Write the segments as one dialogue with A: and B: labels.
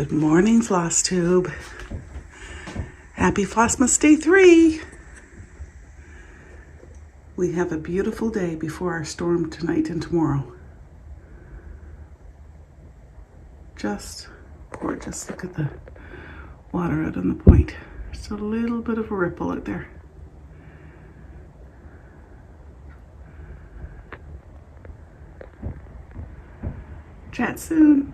A: Good morning, Floss Tube. Happy Flossmas Day 3. We have a beautiful day before our storm tonight and tomorrow. Just gorgeous. Look at the water out on the point. Just a little bit of a ripple out there. Chat soon.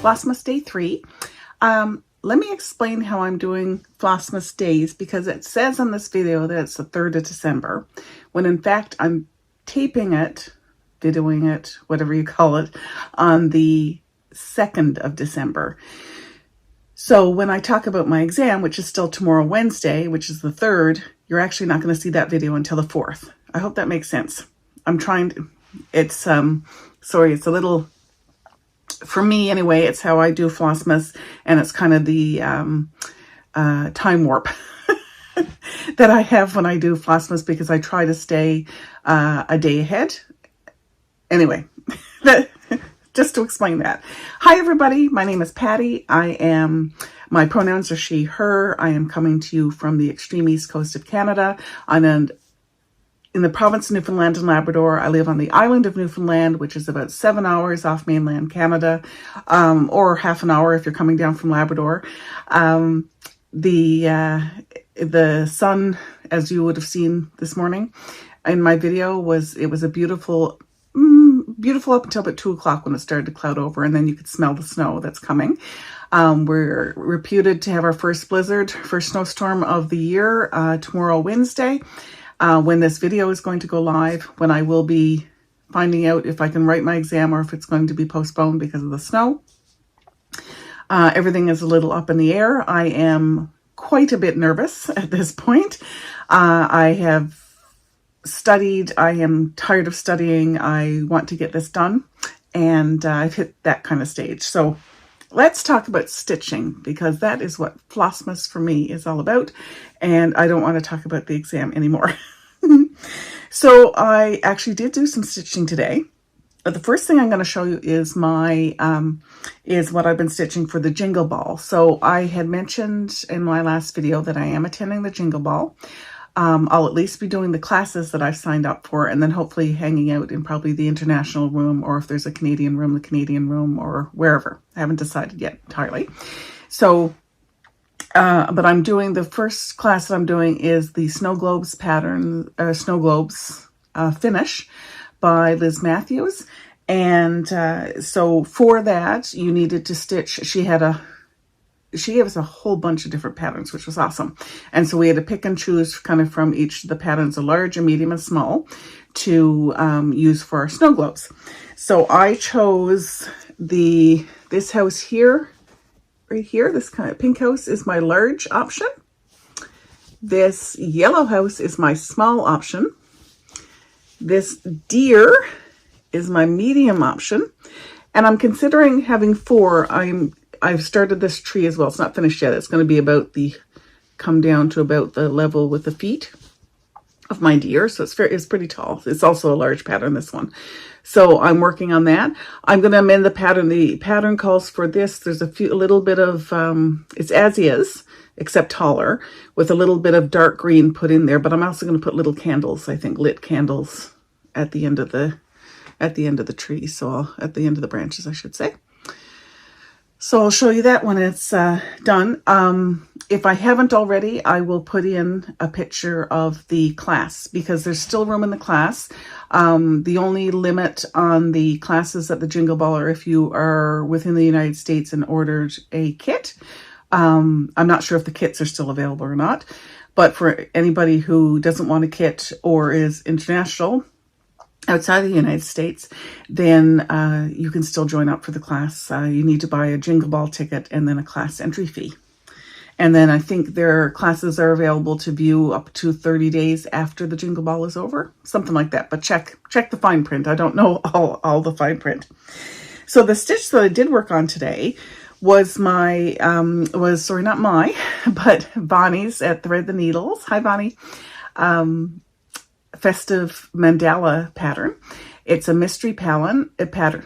A: Flossmas Day 3. Let me explain how I'm doing Flossmas days, because it says on this video that it's the 3rd of December, when in fact I'm taping it, videoing it, whatever you call it, on the 2nd of December. So when I talk about my exam, which is still tomorrow, Wednesday, which is the 3rd, you're actually not going to see that video until the 4th. I hope that makes sense. I'm trying to, it's a little, for me anyway, it's how I do Flossmas, and it's kind of the time warp that I have when I do Flossmas, because I try to stay a day ahead. Anyway, just to explain that. Hi everybody, my name is Patty. My pronouns are she, her. I am coming to you from the extreme east coast of Canada. I'm in the province of Newfoundland and Labrador. I live on the island of Newfoundland, which is about 7 hours off mainland Canada, or half an hour if you're coming down from Labrador. The sun, as you would have seen this morning in my video, was a beautiful up until about 2 o'clock when it started to cloud over, and then you could smell the snow that's coming. We're reputed to have our first snowstorm of the year tomorrow, Wednesday. When this video is going to go live, when I will be finding out if I can write my exam or if it's going to be postponed because of the snow. Everything is a little up in the air. I am quite a bit nervous at this point. I have studied. I am tired of studying. I want to get this done, and I've hit that kind of stage. So let's talk about stitching, because that is what Flossmas for me is all about, and I don't want to talk about the exam anymore. So I actually did do some stitching today. But the first thing I'm going to show you is what I've been stitching for the Jingle Ball. So I had mentioned in my last video that I am attending the Jingle Ball. I'll at least be doing the classes that I've signed up for, and then hopefully hanging out in probably the international room, or if there's a Canadian room, the Canadian room, or wherever. I haven't decided yet entirely. So, but I'm doing, the first class that I'm doing is the Snow Globes pattern, Snow Globes finish by Liz Matthews. And so for that, you needed to stitch, she gave us a whole bunch of different patterns, which was awesome. And so we had to pick and choose kind of from each of the patterns, a large, a medium, and small, to use for our snow globes. So I chose this house here, right here, this kind of pink house is my large option. This yellow house is my small option. This deer is my medium option. And I'm considering having 4. I've started this tree as well. It's not finished yet. It's going to be come down to about the level with the feet of my deer. So it's pretty tall. It's also a large pattern, this one. So I'm working on that. I'm going to amend the pattern. The pattern calls for this. There's a little bit of, it's as is, except taller, with a little bit of dark green put in there. But I'm also going to put little candles, I think lit candles at the end of the tree. So at the end of the branches, I should say. So I'll show you that when it's done. If I haven't already, I will put in a picture of the class because there's still room in the class. The only limit on the classes at the Jingle Ball are if you are within the United States and ordered a kit. I'm not sure if the kits are still available or not, but for anybody who doesn't want a kit or is international, outside of the United States, then you can still join up for the class. You need to buy a Jingle Ball ticket and then a class entry fee. And then I think their classes are available to view up to 30 days after the Jingle Ball is over, something like that. But check the fine print. I don't know all the fine print. So the stitch that I did work on today was my, not my, but Bonnie's at Thread the Needles. Hi, Bonnie. Festive mandala pattern. It's a mystery pattern.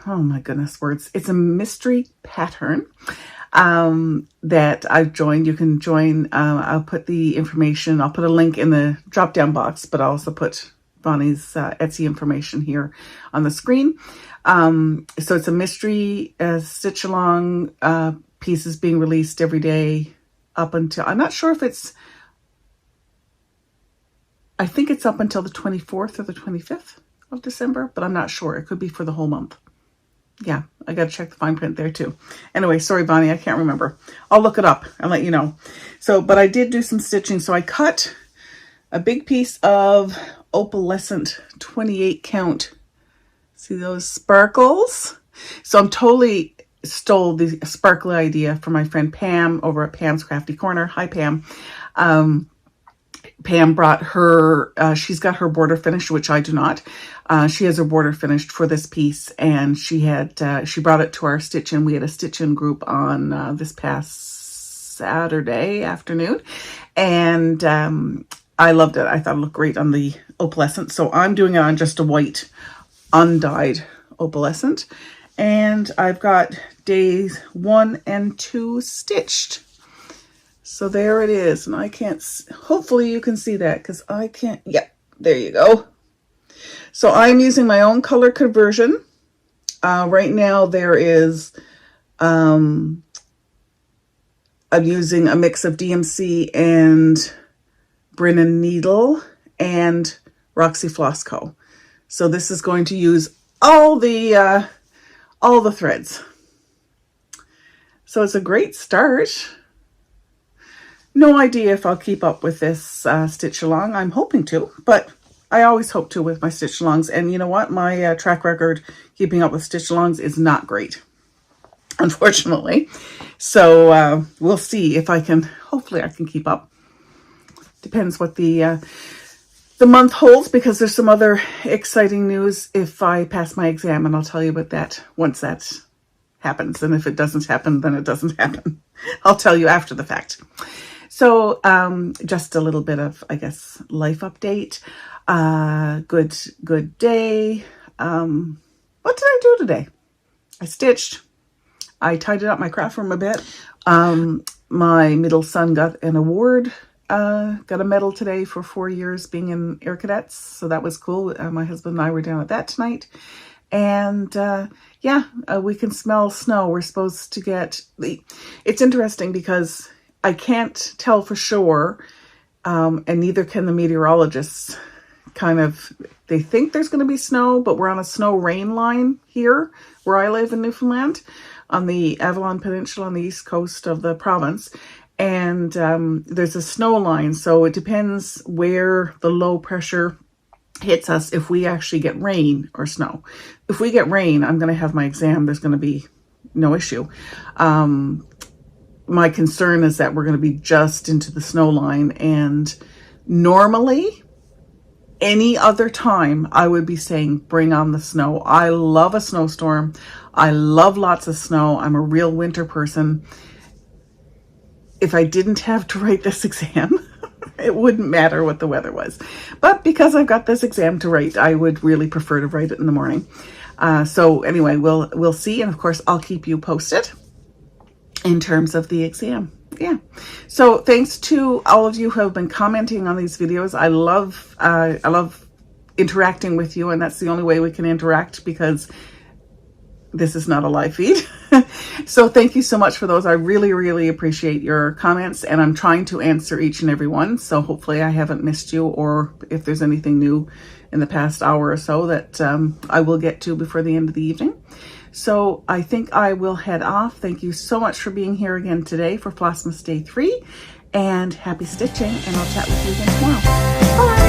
A: Oh my goodness, words. It's a mystery pattern that I've joined. You can join. I'll put the information. I'll put a link in the drop down box, but I'll also put Bonnie's Etsy information here on the screen. So it's a mystery stitch along pieces being released every day up until, I'm not sure if it's, I think it's up until the 24th or the 25th of December, but I'm not sure. It could be for the whole month. Yeah, I got to check the fine print there too. Anyway, sorry, Bonnie, I can't remember. I'll look it up and let you know. So, but I did do some stitching. So I cut a big piece of opalescent 28 count. See those sparkles? So I'm totally stole the sparkly idea from my friend Pam over at Pam's Crafty Corner. Hi, Pam. Pam brought her, she's got her border finished, which I do not. She has her border finished for this piece, and she brought it to our stitch-in. We had a stitch-in group on this past Saturday afternoon, and I loved it. I thought it looked great on the opalescent, so I'm doing it on just a white, undyed opalescent, and I've got days 1 and 2 stitched. So there it is, and I can't, hopefully you can see that because I can't, yep, there you go. So I'm using my own color conversion. Right now there is, I'm using a mix of DMC and Brennan Needle and Roxy Floss Co. So this is going to use all the threads. So it's a great start. No idea if I'll keep up with this stitch along. I'm hoping to, but I always hope to with my stitch alongs. And you know what? My track record keeping up with stitch alongs is not great, unfortunately. So we'll see if I can, hopefully I can keep up. Depends what the month holds, because there's some other exciting news if I pass my exam, and I'll tell you about that once that happens. And if it doesn't happen, then it doesn't happen. I'll tell you after the fact. So just a little bit of, I guess, life update. Good day. What did I do today? I stitched. I tidied up my craft room a bit. My middle son got an award, got a medal today for 4 years being in Air Cadets. So that was cool. My husband and I were down at that tonight. And yeah, we can smell snow. We're supposed to get, it's interesting because I can't tell for sure, and neither can the meteorologists. They think there's going to be snow, but we're on a snow rain line here where I live in Newfoundland on the Avalon Peninsula on the east coast of the province. And there's a snow line, so it depends where the low pressure hits us if we actually get rain or snow. If we get rain, I'm going to have my exam. There's going to be no issue. My concern is that we're going to be just into the snow line, and normally any other time I would be saying bring on the snow. I love a snowstorm. I love lots of snow. I'm a real winter person. If I didn't have to write this exam, it wouldn't matter what the weather was. But because I've got this exam to write, I would really prefer to write it in the morning. So anyway, we'll see. And of course, I'll keep you posted in terms of the exam. Yeah. So thanks to all of you who have been commenting on these videos. I love interacting with you, and that's the only way we can interact, because this is not a live feed. So thank you so much for those. I really, really appreciate your comments, and I'm trying to answer each and every one. So hopefully I haven't missed you, or if there's anything new in the past hour or so that I will get to before the end of the evening. So I think I will head off. Thank you so much for being here again today for Flossmas Day 3, and happy stitching, and I'll chat with you again tomorrow. Bye!